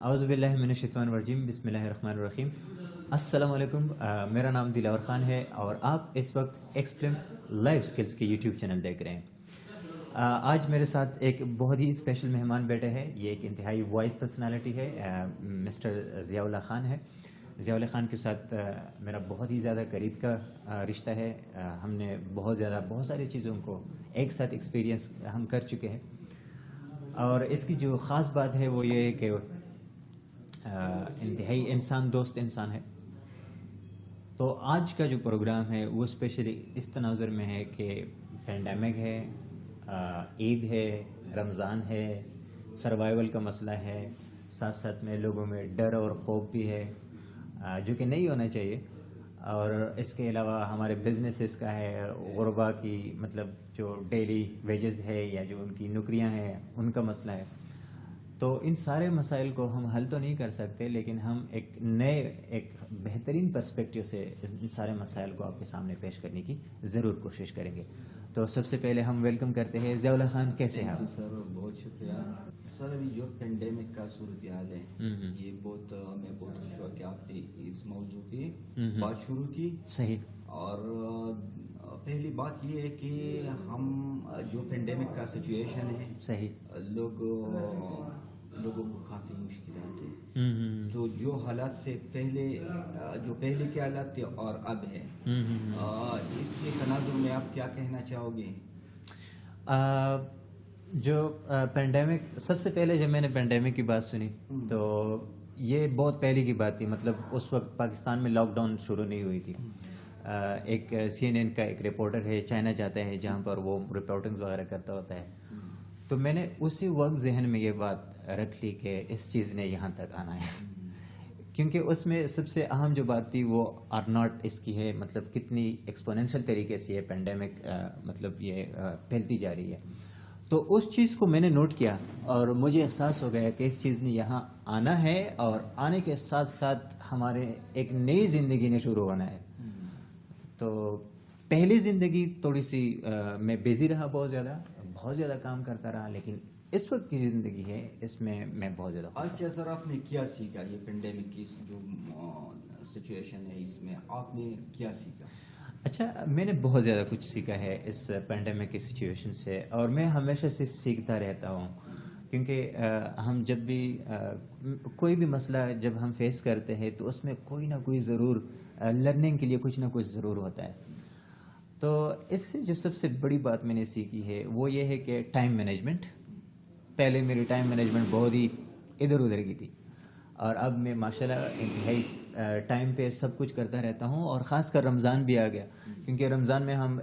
اعوذ باللہ من الشیطان الرجیم، بسم اللہ الرحمن الرحیم۔ السلام علیکم، میرا نام دلاور خان ہے اور آپ اس وقت ایکسپلم لائف سکلز کے یوٹیوب چینل دیکھ رہے ہیں۔ آج میرے ساتھ ایک بہت ہی اسپیشل مہمان بیٹھے ہیں۔ یہ ایک انتہائی وائس پرسنالٹی ہے، مسٹر ضیاء اللہ خان ہے۔ ضیاء اللہ خان کے ساتھ میرا بہت ہی زیادہ قریب کا رشتہ ہے۔ ہم نے بہت ساری چیزوں کو ایک ساتھ ایکسپیرینس ہم کر چکے ہیں، اور اس کی جو خاص بات ہے وہ یہ ہے کہ انتہائی انسان دوست انسان ہے۔ تو آج کا جو پروگرام ہے وہ اسپیشلی اس تناظر میں ہے کہ پینڈیمک ہے، عید ہے، رمضان ہے، سروائیول کا مسئلہ ہے، ساتھ ساتھ میں لوگوں میں ڈر اور خوف بھی ہے، جو کہ نہیں ہونا چاہیے۔ اور اس کے علاوہ ہمارے بزنسز کا ہے، غربا کی مطلب جو ڈیلی ویجز ہے یا جو ان کی نوکریاں ہیں ان کا مسئلہ ہے۔ تو ان سارے مسائل کو ہم حل تو نہیں کر سکتے، لیکن ہم ایک بہترین پرسپیکٹیو سے ان سارے مسائل کو آپ کے سامنے پیش کرنے کی ضرور کوشش کریں گے۔ تو سب سے پہلے ہم ویلکم کرتے ہیں ضیاء اللہ خان، کیسے ہیں آپ؟ سر بہت شکریہ سر۔ ابھی جو پینڈیمک کا صورتحال ہے یہ میں بہت خوش ہوا کہ آپ نے اس موضوع پہ بات شروع کی۔ صحیح۔ اور پہلی بات یہ ہے کہ ہم جو پینڈیمک کا سچویشن ہے، صحیح، لوگوں کو کافی مشکلات ہیں۔ تو جو حالات سے پہلے کے حالات تھے اور اب ہے، اس کے تناظر میں آپ کیا کہنا چاہو گے؟ جو پینڈیمک، سب سے پہلے جب میں نے پینڈیمک کی بات سنی تو یہ بہت پہلے کی بات تھی، مطلب اس وقت پاکستان میں لاک ڈاؤن شروع نہیں ہوئی تھی۔ ایک CNN کا ایک رپورٹر ہے، چائنا جاتا ہے جہاں پر وہ رپورٹنگ وغیرہ کرتا ہوتا ہے۔ تو میں نے اسی وقت ذہن میں یہ بات رکھ لی کہ اس چیز نے یہاں تک آنا ہے، کیونکہ اس میں سب سے اہم جو بات تھی وہ آر ناٹ اس کی ہے، مطلب کتنی ایکسپونینشل طریقے سے یہ پینڈیمک مطلب یہ پھیلتی جا رہی ہے۔ تو اس چیز کو میں نے نوٹ کیا اور مجھے احساس ہو گیا کہ اس چیز نے یہاں آنا ہے، اور آنے کے ساتھ ساتھ ہمارے ایک نئی زندگی نے شروع ہونا ہے۔ تو پہلی زندگی تھوڑی سی میں بیزی رہا، بہت زیادہ کام کرتا رہا، لیکن اس وقت کی زندگی ہے اس میں میں بہت زیادہ خوش ہوں۔ اچھا سر، آپ نے کیا سیکھا یہ پینڈیمک کی جو سچویشن ہے اس میں آپ نے کیا سیکھا؟ اچھا، میں نے بہت زیادہ کچھ سیکھا ہے اس پینڈیمک کی سچویشن سے، اور میں ہمیشہ سے سیکھتا رہتا ہوں، کیونکہ ہم جب بھی کوئی بھی مسئلہ جب ہم فیس کرتے ہیں تو اس میں کوئی نہ کوئی ضرور لرننگ کے لیے کچھ نہ کچھ ضرور ہوتا ہے۔ تو اس سے جو سب سے بڑی بات میں نے سیکھی ہے وہ یہ ہے کہ ٹائم مینجمنٹ۔ پہلے میری ٹائم مینجمنٹ بہت ہی ادھر ادھر کی تھی، اور اب میں ماشاءاللہ انتہائی ٹائم پہ سب کچھ کرتا رہتا ہوں۔ اور خاص کر رمضان بھی آ گیا، کیونکہ رمضان میں ہم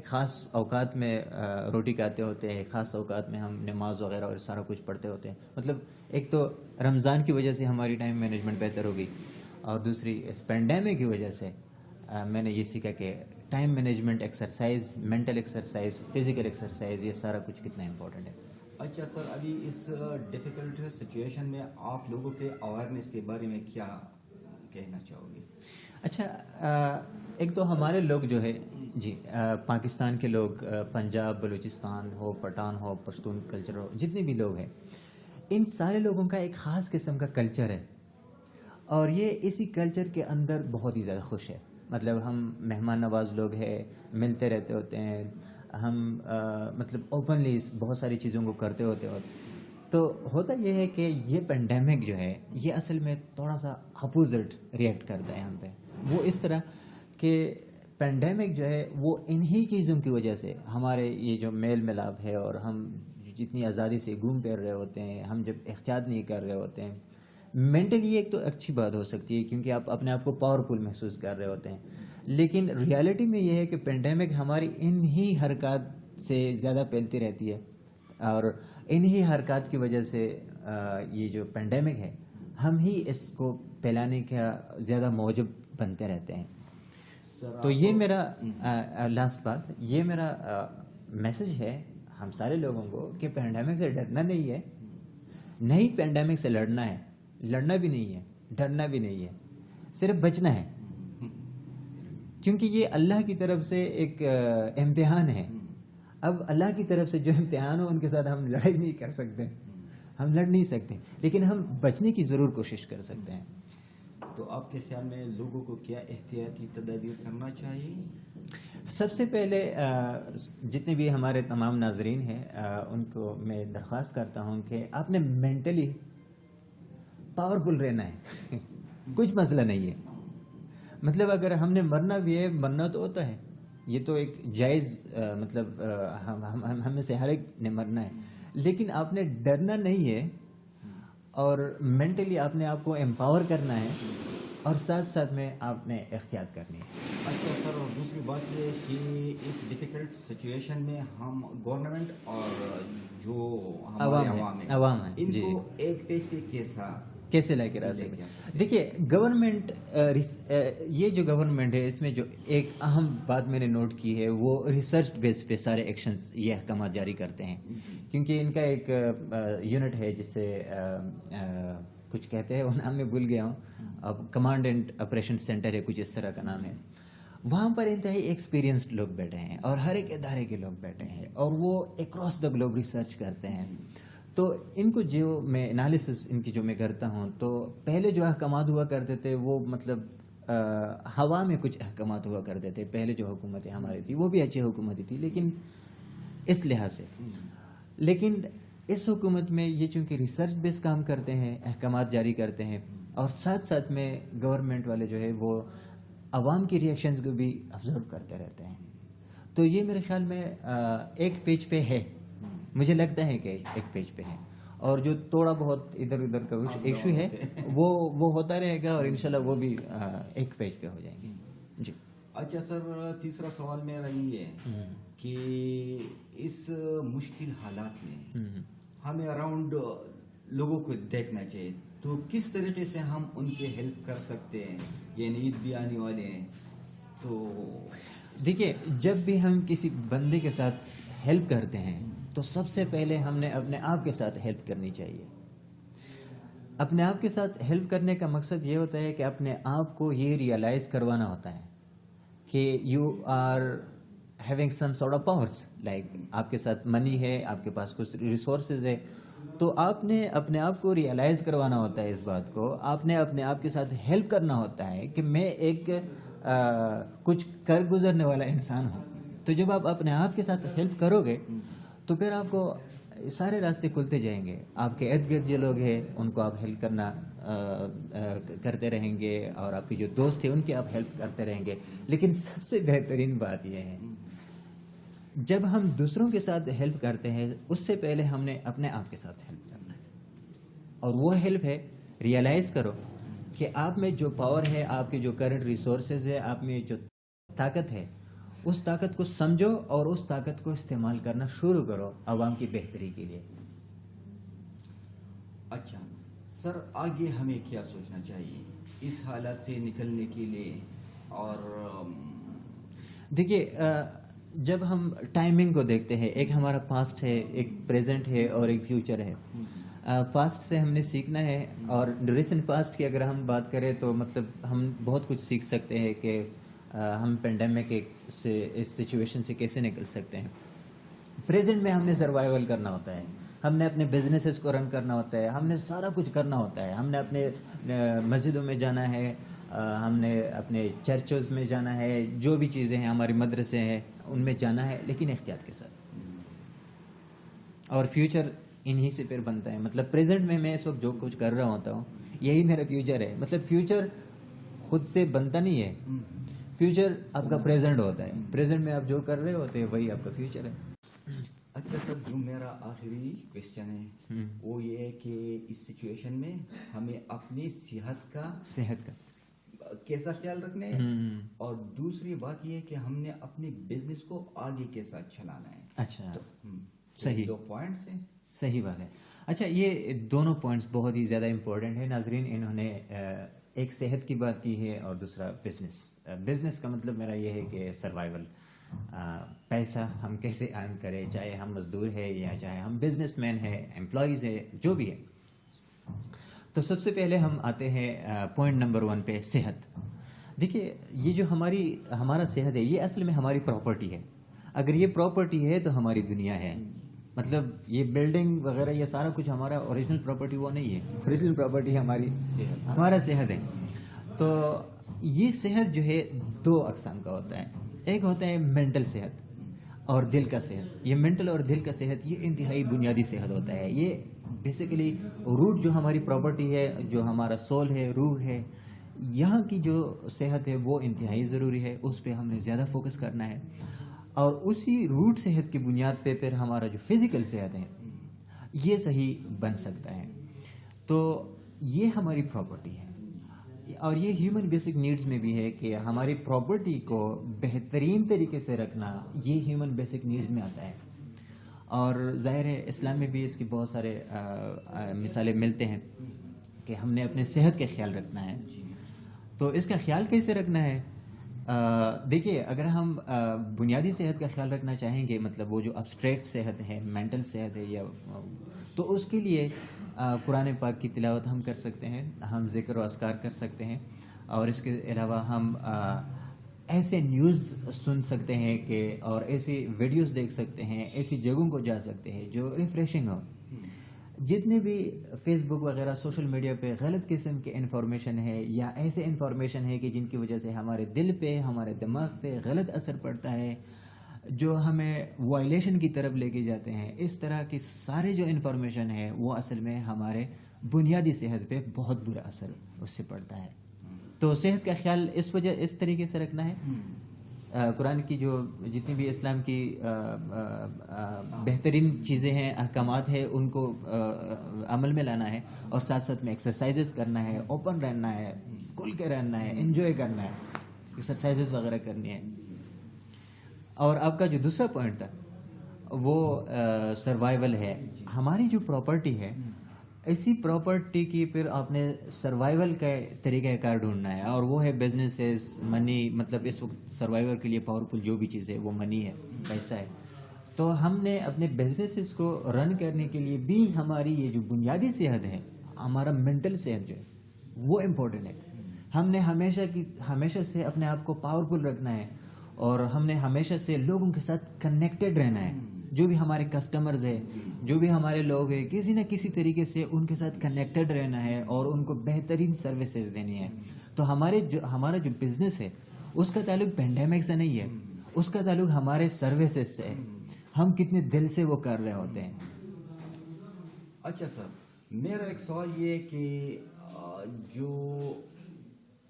خاص اوقات میں روٹی کھاتے ہوتے ہیں، خاص اوقات میں ہم نماز وغیرہ اور سارا کچھ پڑھتے ہوتے ہیں۔ مطلب ایک تو رمضان کی وجہ سے ہماری ٹائم مینجمنٹ بہتر ہو گئی، اور دوسری اس پینڈیمک کی وجہ سے میں نے یہ سیکھا کہ time management, exercise, mental exercise, physical exercise, یہ سارا کچھ کتنا امپورٹنٹ ہے۔ اچھا سر، ابھی اس ڈیفیکلٹ سچویشن میں آپ لوگوں کے اویئرنیس کے بارے میں کیا کہنا چاہو گے؟ اچھا، ایک تو ہمارے لوگ جو ہے جی پاکستان کے لوگ، پنجاب، بلوچستان ہو، پٹھان ہو، پشتون کلچر ہو، جتنے بھی لوگ ہیں، ان سارے لوگوں کا ایک خاص قسم کا کلچر ہے، اور یہ اسی کلچر کے اندر بہت ہی زیادہ خوش ہے۔ مطلب ہم مہمان نواز لوگ ہیں، ملتے رہتے ہوتے ہیں، ہم مطلب اوپنلی بہت ساری چیزوں کو کرتے ہوتے تو ہوتا یہ ہے کہ یہ پینڈیمک جو ہے یہ اصل میں تھوڑا سا اپوزٹ ریئیکٹ کرتا ہے ہم پہ۔ وہ اس طرح کہ پینڈیمک جو ہے وہ انہی چیزوں کی وجہ سے ہمارے یہ جو میل ملاپ ہے، اور ہم جتنی آزادی سے گھوم پھر رہے ہوتے ہیں، ہم جب احتیاط نہیں کر رہے ہوتے ہیں، مینٹلی ایک تو اچھی بات ہو سکتی ہے کیونکہ آپ اپنے آپ کو پاورفل محسوس کر رہے ہوتے ہیں، لیکن ریالٹی میں یہ ہے کہ پینڈیمک ہماری انہی حرکات سے زیادہ پھیلتی رہتی ہے، اور انہی حرکات کی وجہ سے یہ جو پینڈیمک ہے ہم ہی اس کو پھیلانے کا زیادہ موجب بنتے رہتے ہیں۔ تو یہ میرا لاسٹ بات، یہ میرا میسج ہے ہم سارے لوگوں کو کہ پینڈیمک سے ڈرنا نہیں ہے، نہیں پینڈیمک سے لڑنا ہے، لڑنا بھی نہیں ہے، ڈرنا بھی نہیں ہے، صرف بچنا ہے، کیونکہ یہ اللہ کی طرف سے ایک امتحان ہے۔ اب اللہ کی طرف سے جو امتحان ہو ان کے ساتھ ہم لڑائی نہیں کر سکتے، ہم لڑ نہیں سکتے لیکن ہم بچنے کی ضرور کوشش کر سکتے ہیں. تو آپ کے خیال میں لوگوں کو کیا احتیاطی تدابیر کرنا چاہیے؟ سب سے پہلے جتنے بھی ہمارے تمام ناظرین ہیں ان کو میں درخواست کرتا ہوں کہ آپ نے مینٹلی پاورفل رہنا ہے. کچھ مسئلہ نہیں ہے. مطلب اگر ہم نے مرنا بھی ہے، مرنا تو ہوتا ہے، یہ تو ایک جائز مطلب ہم میں سے ہر ایک نے مرنا ہے، لیکن آپ نے ڈرنا نہیں ہے اور مینٹلی آپ نے آپ کو امپاور کرنا ہے اور ساتھ ساتھ میں آپ نے احتیاط کرنی ہے. اچھا سر، اور دوسری بات یہ کہ اس ڈیفیکلٹ سچویشن میں ہم گورنمنٹ اور جو ہمارے عوام ہیں ان کو ایک پیج پہ کیسے لے کے رہ سکتے ہیں؟ دیکھیے گورنمنٹ، یہ جو گورنمنٹ ہے اس میں جو ایک اہم بات میں نے نوٹ کی ہے وہ ریسرچ بیس پہ سارے ایکشنز یہ احکامات جاری کرتے ہیں، کیونکہ ان کا ایک یونٹ ہے جس سے کچھ کہتے ہیں، وہ نام میں بھول گیا ہوں، اب کمانڈ اینڈ آپریشن سینٹر ہے، کچھ اس طرح کا نام ہے. وہاں پر انتہائی ایکسپیرینسڈ لوگ بیٹھے ہیں اور ہر ایک ادارے کے لوگ بیٹھے ہیں اور وہ اکراس دا گلوب ریسرچ کرتے ہیں. تو ان کو جو میں انالیسس ان کی جو میں کرتا ہوں تو پہلے جو احکامات ہوا کرتے تھے وہ مطلب ہوا میں کچھ احکامات ہوا کرتے تھے. پہلے جو حکومتیں ہماری تھی وہ بھی اچھی حکومتیں تھی لیکن اس لحاظ سے، لیکن اس حکومت میں یہ چونکہ ریسرچ بیس کام کرتے ہیں، احکامات جاری کرتے ہیں اور ساتھ ساتھ میں گورنمنٹ والے جو ہے وہ عوام کی ریئیکشنز کو بھی آبزرو کرتے رہتے ہیں. تو یہ میرے خیال میں ایک پیج پہ ہے، مجھے لگتا ہے کہ ایک پیج پہ ہے، اور جو تھوڑا بہت ادھر ادھر کا ایشو ہے وہ ہوتا رہے گا اور انشاءاللہ وہ بھی ایک پیج پہ ہو جائیں گے. جی اچھا سر، تیسرا سوال میرا یہ ہے کہ اس مشکل حالات میں ہمیں اراؤنڈ لوگوں کو دیکھنا چاہیے، تو کس طریقے سے ہم ان کی ہیلپ کر سکتے ہیں؟ یعنی عید بھی آنے والے ہیں تو دیکھیے جب بھی ہم کسی بندے کے ساتھ ہیلپ کرتے ہیں تو سب سے پہلے ہم نے اپنے آپ کے ساتھ ہیلپ کرنی چاہیے. اپنے آپ کے ساتھ ہیلپ کرنے کا مقصد یہ ہوتا ہے کہ اپنے آپ کو یہ ریئلائز کروانا ہوتا ہے کہ you are having some sort of powers, like آپ کے ساتھ منی ہے، آپ کے پاس کچھ ریسورسز ہے، تو آپ نے اپنے آپ کو ریئلائز کروانا ہوتا ہے اس بات کو. آپ نے اپنے آپ کے ساتھ ہیلپ کرنا ہوتا ہے کہ میں ایک کچھ کر گزرنے والا انسان ہوں. تو جب آپ اپنے آپ کے ساتھ ہیلپ کرو گے تو پھر آپ کو سارے راستے کھلتے جائیں گے. آپ کے ارد گرد جو لوگ ہیں ان کو آپ ہیلپ کرنا کرتے رہیں گے اور آپ کے جو دوست ہیں ان کی آپ ہیلپ کرتے رہیں گے. لیکن سب سے بہترین بات یہ ہے جب ہم دوسروں کے ساتھ ہیلپ کرتے ہیں اس سے پہلے ہم نے اپنے آپ کے ساتھ ہیلپ کرنا ہے، اور وہ ہیلپ ہے ریئلائز کرو کہ آپ میں جو پاور ہے، آپ کے جو کرنٹ ریسورسز ہے، آپ میں جو طاقت ہے، اس طاقت کو سمجھو اور اس طاقت کو استعمال کرنا شروع کرو عوام کی بہتری کے لیے. اچھا سر، آگے ہمیں کیا سوچنا چاہیے اس حالات سے نکلنے کے لیے؟ اور دیکھیے جب ہم ٹائمنگ کو دیکھتے ہیں، ایک ہمارا پاسٹ ہے، ایک پریزنٹ ہے اور ایک فیوچر ہے. پاسٹ سے ہم نے سیکھنا ہے اور ریسنٹ پاسٹ کی اگر ہم بات کریں تو مطلب ہم بہت کچھ سیکھ سکتے ہیں کہ ہم پینڈیمک سے اس سچویشن سے کیسے نکل سکتے ہیں. پریزنٹ میں ہم نے سروائیول کرنا ہوتا ہے، ہم نے اپنے بزنسز کو رن کرنا ہوتا ہے، ہم نے سارا کچھ کرنا ہوتا ہے. ہم نے اپنے مسجدوں میں جانا ہے، ہم نے اپنے چرچز میں جانا ہے، جو بھی چیزیں ہیں ہمارے مدرسے ہیں ان میں جانا ہے، لیکن احتیاط کے ساتھ. اور فیوچر انہی سے پھر بنتا ہے. مطلب پریزنٹ میں اس وقت جو کچھ کر رہا ہوتا ہوں یہی میرا فیوچر ہے. مطلب فیوچر خود سے بنتا نہیں ہے، فیوچر آپ کا پریزنٹ ہوتا ہے. پریزنٹ میں آپ جو کر رہے ہوتے ہیں وہی آپ کا فیوچر ہے. اچھا سر، جو میرا آخری کوشچن ہے وہ یہ ہے کہ اس سچویشن میں ہمیں اپنی صحت کا کیسا خیال رکھنا ہے، اور دوسری بات یہ ہے کہ ہم نے اپنے بزنس کو آگے کیسا چلانا ہے. اچھا صحیح، 2 پوائنٹس ہیں. صحیح بات ہے. اچھا یہ دونوں پوائنٹس بہت ہی زیادہ امپورٹنٹ ہیں ناظرین. انہوں نے ایک صحت کی بات کی ہے اور دوسرا بزنس. بزنس کا مطلب میرا یہ ہے کہ سروائیول، پیسہ ہم کیسے ارن کریں، چاہے ہم مزدور ہے یا چاہے ہم بزنس مین ہے، امپلائیز ہے، جو بھی ہے. تو سب سے پہلے ہم آتے ہیں پوائنٹ نمبر 1 پہ، صحت. دیکھیے یہ جو ہمارا صحت ہے یہ اصل میں ہماری پراپرٹی ہے. اگر یہ پراپرٹی ہے تو ہماری دنیا ہے. مطلب یہ بلڈنگ وغیرہ یہ سارا کچھ ہمارا اوریجنل پراپرٹی وہ نہیں ہے، اوریجنل پراپرٹی ہماری ہمارا صحت ہے. تو یہ صحت جو ہے دو اقسام کا ہوتا ہے. ایک ہوتا ہے مینٹل صحت اور دل کا صحت. یہ مینٹل اور دل کا صحت یہ انتہائی بنیادی صحت ہوتا ہے. یہ بیسیکلی روٹ جو ہماری پراپرٹی ہے، جو ہمارا سول ہے، روح ہے، یہاں کی جو صحت ہے وہ انتہائی ضروری ہے. اس پہ ہم نے زیادہ فوکس کرنا ہے، اور اسی روٹ صحت کی بنیاد پہ پھر ہمارا جو فزیکل صحت ہے یہ صحیح بن سکتا ہے. تو یہ ہماری پراپرٹی ہے، اور یہ ہیومن بیسک نیڈز میں بھی ہے کہ ہماری پراپرٹی کو بہترین طریقے سے رکھنا یہ ہیومن بیسک نیڈز میں آتا ہے. اور ظاہر ہے اسلام میں بھی اس کی بہت سارے مثالیں ملتے ہیں کہ ہم نے اپنے صحت کا خیال رکھنا ہے. تو اس کا خیال کیسے رکھنا ہے؟ دیکھیے، اگر ہم بنیادی صحت کا خیال رکھنا چاہیں گے، مطلب وہ جو ابسٹریکٹ صحت ہے، مینٹل صحت ہے، یا تو اس کے لیے قرآن پاک کی تلاوت ہم کر سکتے ہیں، ہم ذکر و اذکار کر سکتے ہیں، اور اس کے علاوہ ہم ایسے نیوز سن سکتے ہیں کہ اور ایسی ویڈیوز دیکھ سکتے ہیں، ایسی جگہوں کو جا سکتے ہیں جو ریفریشنگ ہو. جتنے بھی فیس بک وغیرہ سوشل میڈیا پہ غلط قسم کے انفارمیشن ہے یا ایسے انفارمیشن ہے کہ جن کی وجہ سے ہمارے دل پہ، ہمارے دماغ پہ غلط اثر پڑتا ہے، جو ہمیں وائلیشن کی طرف لے کے جاتے ہیں، اس طرح کی سارے جو انفارمیشن ہے وہ اصل میں ہمارے بنیادی صحت پہ بہت برا اثر اس سے پڑتا ہے. تو صحت کا خیال اس طریقے سے رکھنا ہے. قرآن کی جو جتنی بھی اسلام کی بہترین چیزیں ہیں، احکامات ہیں، ان کو عمل میں لانا ہے، اور ساتھ ساتھ میں ایکسرسائزز کرنا ہے، اوپن رہنا ہے، کھل کے رہنا ہے، انجوائے کرنا ہے، ایکسرسائزز وغیرہ کرنی ہے. اور آپ کا جو دوسرا پوائنٹ تھا وہ سروائیول ہے. ہماری جو پراپرٹی ہے، ایسی پراپرٹی کی پھر آپ نے سروائیول کا طریقہ کار ڈھونڈنا ہے، اور وہ ہے بزنسز، منی. مطلب اس وقت سروائیول کے لیے پاورفل جو بھی چیز ہے وہ منی ہے، پیسہ ہے. تو ہم نے اپنے بزنسز کو رن کرنے کے لیے بھی ہماری یہ جو بنیادی صحت ہے، ہمارا مینٹل صحت جو ہے وہ امپورٹنٹ ہے. ہم نے ہمیشہ سے اپنے آپ کو پاورفل رکھنا ہے، اور ہم نے ہمیشہ سے لوگوں کے ساتھ کنیکٹڈ رہنا ہے. جو بھی ہمارے کسٹمرز ہیں، جو بھی ہمارے لوگ ہیں، کسی نہ کسی طریقے سے ان کے ساتھ کنیکٹڈ رہنا ہے اور ان کو بہترین سروسز دینی ہے. تو ہمارا جو بزنس ہے اس کا تعلق پینڈیمک سے نہیں ہے، اس کا تعلق ہمارے سروسز سے ہے. ہم کتنے دل سے وہ کر رہے ہوتے ہیں. اچھا سر، میرا ایک سوال یہ ہے کہ جو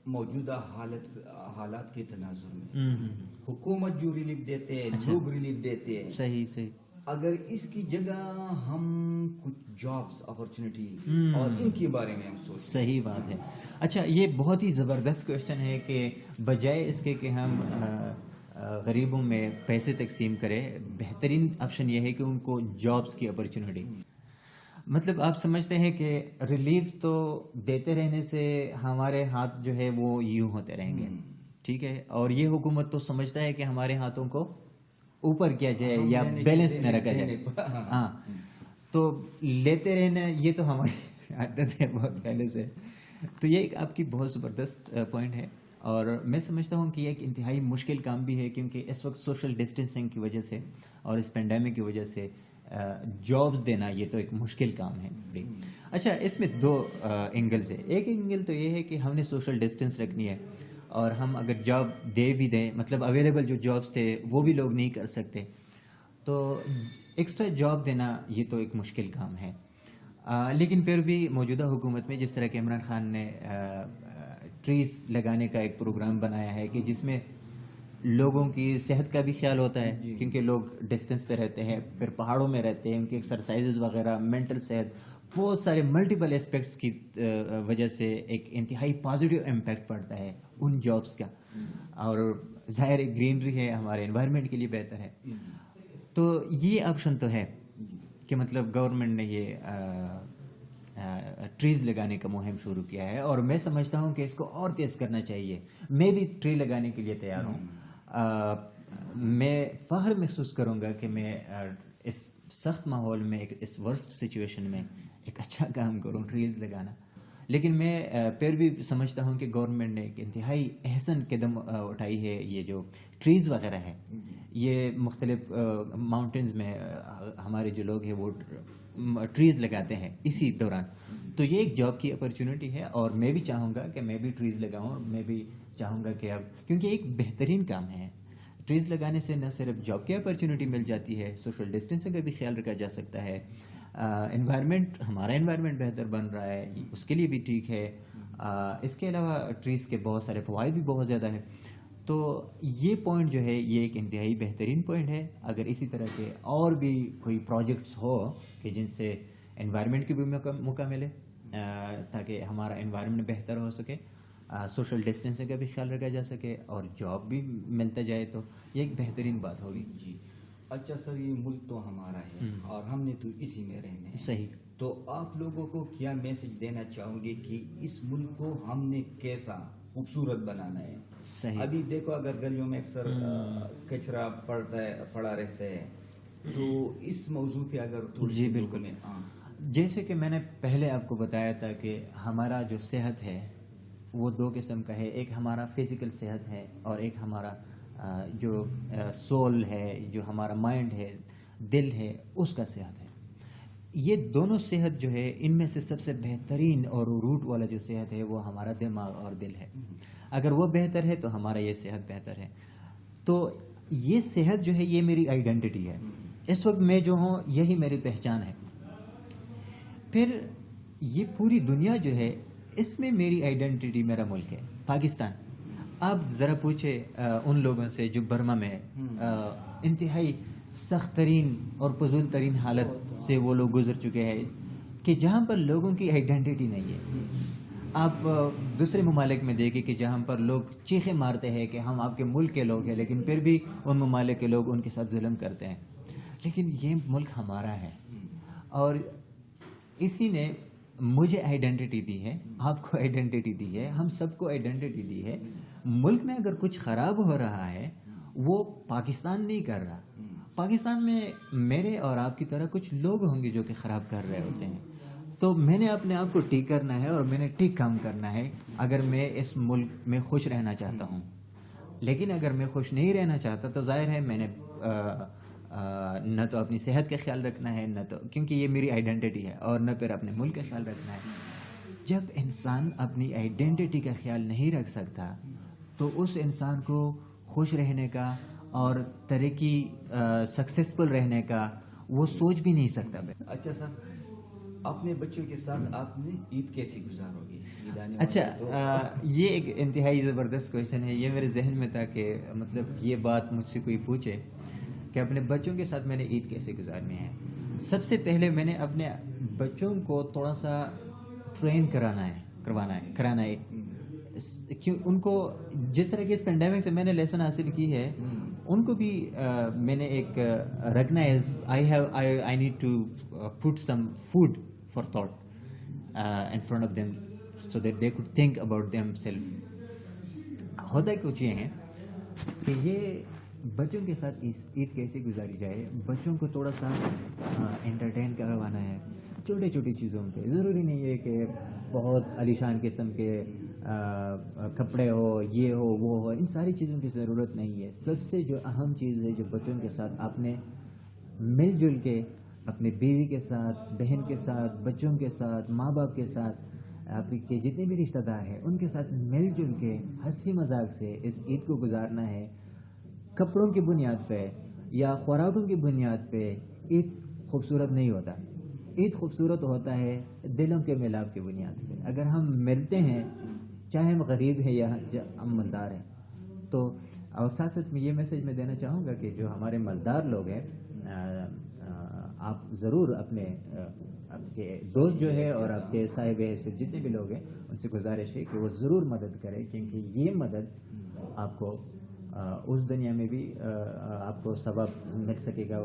موجودہ حالات کے تناظر میں حکومت جو ریلیف دیتے ہیں، لوگ ریلیف دیتے ہیں، صحیح. اگر اس کی جگہ ہم کچھ جابس اپرچونٹی اور ان کے بارے میں ہم سوچیں. صحیح بات ہے. اچھا، یہ بہت ہی زبردست کوشچن ہے کہ بجائے اس کے کہ ہم غریبوں میں پیسے تقسیم کریں، بہترین آپشن یہ ہے کہ ان کو جابس کی اپرچونٹی. مطلب آپ سمجھتے ہیں کہ ریلیف تو دیتے رہنے سے ہمارے ہاتھ جو ہے وہ یوں ہوتے رہیں گے، ٹھیک ہے، اور یہ حکومت تو سمجھتا ہے کہ ہمارے ہاتھوں کو اوپر کیا جائے یا بیلنس میں رکھا جائے. ہاں، تو لیتے رہنا یہ تو ہماری عادت ہے بہت پہلے سے. تو یہ ایک آپ کی بہت زبردست پوائنٹ ہے، اور میں سمجھتا ہوں کہ یہ ایک انتہائی مشکل کام بھی ہے، کیونکہ اس وقت سوشل ڈسٹینسنگ کی وجہ سے اور اس پینڈیمک کی وجہ سے جابز دینا یہ تو ایک مشکل کام ہے. اچھا، اس میں دو اینگلز ہیں. ایک اینگل تو یہ ہے کہ ہم نے سوشل ڈسٹینس رکھنی ہے، اور ہم اگر جاب دے بھی دیں، مطلب اویلیبل جو جابس تھے وہ بھی لوگ نہیں کر سکتے، تو ایکسٹرا جاب دینا یہ تو ایک مشکل کام ہے. لیکن پھر بھی موجودہ حکومت میں جس طرح کہ عمران خان نے ٹریز لگانے کا ایک پروگرام بنایا ہے کہ جس میں لوگوں کی صحت کا بھی خیال ہوتا ہے، کیونکہ لوگ ڈسٹینس پہ رہتے ہیں، پھر پہاڑوں میں رہتے ہیں، ان کی ایکسرسائزز وغیرہ، مینٹل صحت، بہت سارے ملٹیپل اسپیکٹس کی وجہ سے ایک انتہائی پازیٹیو امپیکٹ پڑتا ہے ان جابس کا. اور ظاہر گرینری ہے، ہمارے انوائرمنٹ کے لیے بہتر ہے. تو یہ آپشن تو ہے کہ مطلب گورنمنٹ نے یہ ٹریز لگانے کا مہم شروع کیا ہے، اور میں سمجھتا ہوں کہ اس کو اور تیز کرنا چاہیے. میں بھی ٹری لگانے کے لیے تیار ہوں. میں فخر محسوس کروں گا کہ میں اس سخت ماحول میں، اس ورسٹ سچویشن میں ایک اچھا کام کروں، ٹریز لگانا. لیکن میں پھر بھی سمجھتا ہوں کہ گورنمنٹ نے ایک انتہائی احسن قدم اٹھائی ہے. یہ جو ٹریز وغیرہ ہے یہ مختلف ماؤنٹینز میں ہمارے جو لوگ ہیں وہ ٹریز لگاتے ہیں اسی دوران. تو یہ ایک جاب کی اپرچونٹی ہے اور میں بھی چاہوں گا کہ میں بھی ٹریز لگاؤں, اور میں بھی چاہوں گا کہ اب کیونکہ ایک بہترین کام ہے. ٹریز لگانے سے نہ صرف جاب کی اپرچونٹی مل جاتی ہے, سوشل ڈسٹینسنگ کا بھی خیال رکھا جا سکتا ہے, انوائرمنٹ ہمارا انوائرمنٹ بہتر بن رہا ہے, اس کے لیے بھی ٹھیک ہے. اس کے علاوہ ٹریز کے بہت سارے فوائد بھی بہت زیادہ ہیں. تو یہ پوائنٹ جو ہے یہ ایک انتہائی بہترین پوائنٹ ہے. اگر اسی طرح کے اور بھی کوئی پروجیکٹس ہو کہ جن سے انوائرمنٹ کی بھی موقع ملے تاکہ ہمارا انوائرمنٹ بہتر ہو سکے, سوشل ڈسٹینسنگ کا بھی خیال رکھا جا سکے اور جاب بھی ملتا جائے, تو یہ ایک بہترین بات ہوگی. جی اچھا سر, یہ ملک تو ہمارا ہے اور ہم نے تو اسی میں رہنا ہے. صحیح. تو آپ لوگوں کو کیا میسج دینا چاہوں گے کہ اس ملک کو ہم نے کیسا خوبصورت بنانا ہے؟ صحیح. ابھی دیکھو اگر گلیوں میں اکثر کچرا پڑا رہتا ہے, تو اس موضوع پہ اگر جی بالکل. جیسے کہ میں نے پہلے آپ کو بتایا تھا کہ ہمارا جو صحت ہے وہ دو قسم کا ہے. ایک ہمارا فزیکل صحت ہے اور ایک ہمارا جو سول ہے, جو ہمارا مائنڈ ہے, دل ہے, اس کا صحت ہے. یہ دونوں صحت جو ہے ان میں سے سب سے بہترین اور روٹ والا جو صحت ہے وہ ہمارا دماغ اور دل ہے. اگر وہ بہتر ہے تو ہمارا یہ صحت بہتر ہے. تو یہ صحت جو ہے یہ میری آئیڈینٹی ہے. اس وقت میں جو ہوں یہی میری پہچان ہے. پھر یہ پوری دنیا جو ہے اس میں میری آئیڈینٹی میرا ملک ہے پاکستان. آپ ذرا پوچھے ان لوگوں سے جو برما میں انتہائی سخت ترین اور فضول ترین حالت سے وہ لوگ گزر چکے ہیں, کہ جہاں پر لوگوں کی آئیڈینٹی نہیں ہے. آپ دوسرے ممالک میں دیکھیں کہ جہاں پر لوگ چیخیں مارتے ہیں کہ ہم آپ کے ملک کے لوگ ہیں, لیکن پھر بھی ان ممالک کے لوگ ان کے ساتھ ظلم کرتے ہیں. لیکن یہ ملک ہمارا ہے اور اسی نے مجھے آئیڈینٹی دی ہے, آپ کو آئیڈینٹی دی ہے, ہم سب کو آئیڈینٹی دی ہے. ملک میں اگر کچھ خراب ہو رہا ہے وہ پاکستان نہیں کر رہا. پاکستان میں میرے اور آپ کی طرح کچھ لوگ ہوں گے جو کہ خراب کر رہے ہوتے ہیں. تو میں نے اپنے آپ کو ٹھیک کرنا ہے اور میں نے ٹھیک کام کرنا ہے اگر میں اس ملک میں خوش رہنا چاہتا ہوں. لیکن اگر میں خوش نہیں رہنا چاہتا تو ظاہر ہے میں نے نہ تو اپنی صحت کا خیال رکھنا ہے, نہ تو کیونکہ یہ میری آئیڈینٹی ہے, اور نہ پھر اپنے ملک کا خیال رکھنا ہے. جب انسان اپنی آئیڈینٹی کا خیال نہیں رکھ سکتا تو اس انسان کو خوش رہنے کا اور ترقی سکسیسفل رہنے کا وہ سوچ بھی نہیں سکتا. اچھا سر, اپنے بچوں کے ساتھ آپ نے عید کیسی گزارو گے؟ اچھا, یہ ایک انتہائی زبردست کویشچن ہے. یہ میرے ذہن میں تھا کہ مطلب یہ بات مجھ سے کوئی پوچھے کہ اپنے بچوں کے ساتھ میں نے عید کیسے گزارنی ہے. سب سے پہلے میں نے اپنے بچوں کو تھوڑا سا ٹرین کرانا ہے کیوں ان کو جس طرح کی اس پینڈیمک سے میں نے لیسن حاصل کی ہے ان کو بھی میں نے ایک رکھنا ہے. I need to put some food for thought in front of them so that they could think about themselves. ہوتا کچھ یہ ہے کہ یہ بچوں کے ساتھ عید کیسے گزاری جائے. بچوں کو تھوڑا سا انٹرٹین کروانا ہے چھوٹی چھوٹی چیزوں پہ. ضروری نہیں ہے کہ بہت عالیشان قسم کے کپڑے ہو, یہ ہو, وہ ہو, ان ساری چیزوں کی ضرورت نہیں ہے. سب سے جو اہم چیز ہے جو بچوں کے ساتھ آپ نے مل جل کے اپنے بیوی کے ساتھ, بہن کے ساتھ, بچوں کے ساتھ, ماں باپ کے ساتھ, آپ کے جتنے بھی رشتہ دار ہیں ان کے ساتھ مل جل کے ہنسی مذاق سے اس عید کو گزارنا ہے. کپڑوں کی بنیاد پہ یا خوراکوں کی بنیاد پہ عید خوبصورت نہیں ہوتا. عید خوبصورت ہوتا ہے دلوں کے ملاپ کی بنیاد پہ. اگر ہم ملتے ہیں چاہے ہم غریب ہیں یا ہم مالدار ہیں تو. اور ساتھ ساتھ میں یہ میسج میں دینا چاہوں گا کہ جو ہمارے مالدار لوگ ہیں آپ ضرور اپنے آپ کے دوست جو ہے اور آپ کے صاحب حیثیت جتنے بھی لوگ ہیں ان سے گزارش ہے کہ وہ ضرور مدد کریں, کیونکہ یہ مدد آپ کو اس دنیا میں بھی آپ کو ثواب مل سکے گا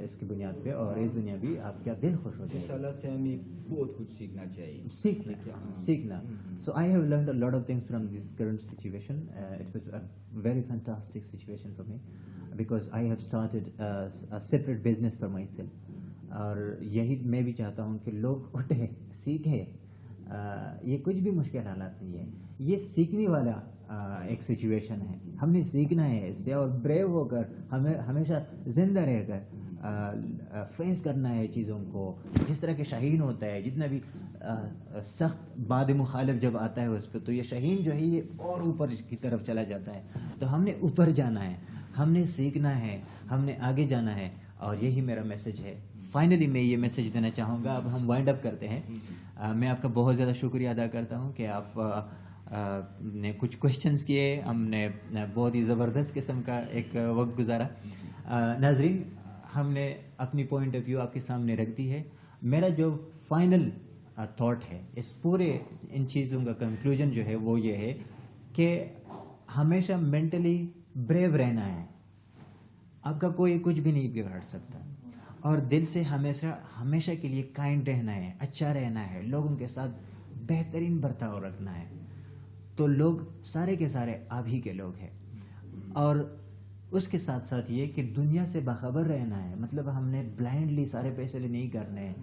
اس کی بنیاد پہ, اور اس دنیا بھی آپ کا دل خوش ہو جائے. اس اللہ سے ہمیں بہت کچھ سیکھنا چاہیے. سیکھنا. So I have learned a lot of things from this current situation. It was a very fantastic situation for me because I have started a separate business for myself. اور یہی میں بھی چاہتا ہوں کہ لوگ اٹھیں, سیکھیں, یہ کچھ بھی مشکل حالات نہیں ہے، یہ سیکھنے والا ایک سچویشن ہے. ہم نے سیکھنا ہے اس سے اور بریو ہو کر ہمیں ہمیشہ زندہ رہ کر فیس کرنا ہے چیزوں کو. جس طرح کہ شاہین ہوتا ہے، جتنا بھی سخت باد مخالف جب آتا ہے اس پہ، تو یہ شاہین جو ہے یہ اور اوپر کی طرف چلا جاتا ہے. تو ہم نے اوپر جانا ہے، ہم نے سیکھنا ہے، ہم نے آگے جانا ہے، اور یہی میرا میسج ہے. فائنلی میں یہ میسج دینا چاہوں گا. اب ہم وائنڈ اپ کرتے ہیں. میں آپ کا بہت زیادہ شکریہ ادا کرتا ہوں کہ آپ نے کچھ کویشچنس کیے، ہم نے بہت ہی زبردست قسم کا ایک وقت گزارا. ناظرین، ہم نے اپنی پوائنٹ آف ویو آپ کے سامنے رکھ دی ہے. میرا جو فائنل تھاٹ ہے اس پورے ان چیزوں کا کنکلوژن جو ہے وہ یہ ہے کہ ہمیشہ مینٹلی بریو رہنا ہے. آپ کا کوئی کچھ بھی نہیں بگاڑ سکتا، اور دل سے ہمیشہ کے لیے کائنڈ رہنا ہے، اچھا رہنا ہے، لوگوں کے ساتھ بہترین برتاؤ رکھنا ہے. تو لوگ سارے کے سارے آپ ہی کے لوگ ہیں. اور اس کے ساتھ ساتھ یہ کہ دنیا سے باخبر رہنا ہے. مطلب ہم نے بلائنڈلی سارے فیصلے نہیں کرنے ہیں.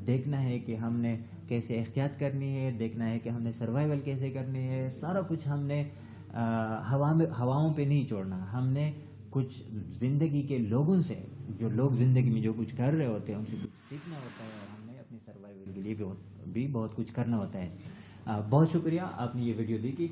دیکھنا ہے کہ ہم نے کیسے احتیاط کرنی ہے، دیکھنا ہے کہ ہم نے سروائیول کیسے کرنی ہے. سارا کچھ ہم نے ہواؤں پہ نہیں چھوڑنا. ہم نے کچھ زندگی کے لوگوں سے، جو لوگ زندگی میں جو کچھ کر رہے ہوتے ہیں، ان سے کچھ سیکھنا ہوتا ہے، اور ہم نے اپنی سروائیول کے لیے بھی بہت کچھ کرنا ہوتا ہے. بہت شکریہ، آپ نے یہ ویڈیو دیکھی.